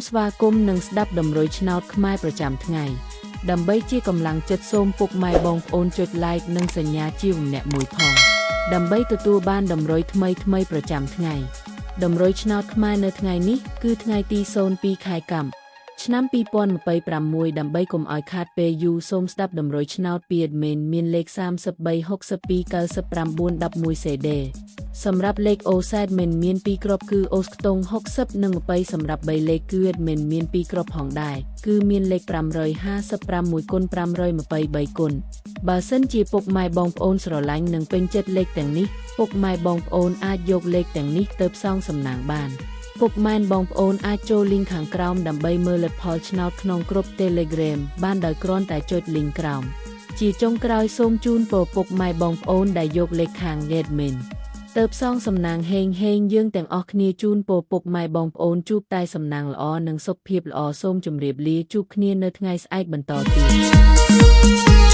ស្វាគមន៍និងស្ដាប់ដំរុយឆ្នោតខ្មែរប្រចាំថ្ងៃដើម្បីជាកម្លាំងចិត្តសូមពុកម៉ែបងប្អូនចុច like និងសញ្ញាជាម្នាក់មួយផងដើម្បីទទួលបានដំរុយថ្មីប្រចាំថ្ងៃដំរុយឆ្នោតខ្មែរនៅថ្ងៃនេះគឺថ្ងៃទី02ខែកុម្ភឆ្នាំ2026ដើម្បីកុំឲ្យខាតពេលយូរសូមស្ដាប់ដំរុយឆ្នោតពី admin មានលេខ33 62 99 11 CD សម្រាប់លេខ OZ admin មាន2គ្រាប់គឺ អូសខ្ទង់60និង20សម្រាប់3លេខគឺ admin មាន2គ្រាប់ផងដែរគឺមានលេខ556គុណ523គុណបើសិនជាពុកម៉ែបងប្អូនស្រឡាញ់និងពេញចិត្តលេខទាំងនេះពុកម៉ែបងប្អូនអាចយកលេខទាំងនេះទៅផ្សងសំណាងបានពុកម៉ែបងប្អូនអាចចូល link ខាងក្រោមដើម្បីមើលលទ្ធផលឆ្នោតក្នុងក្រុម Telegram បានដោយគ្រាន់តែចុច link ក្រោមជាចុងក្រោយសូមជូនពរពុកម៉ែបងប្អូនដែលយកលេខខាង admin ទៅផ្សងសំណាងហេងយើងទាំងអស់គ្នាជូនពរពុកម៉ែបងប្អូនជួបតែសំណាងល្អនិងសុខភាពល្អសូមជម្រាបលាជួបគ្នានៅថ្ងៃស្អែកបន្តទៀត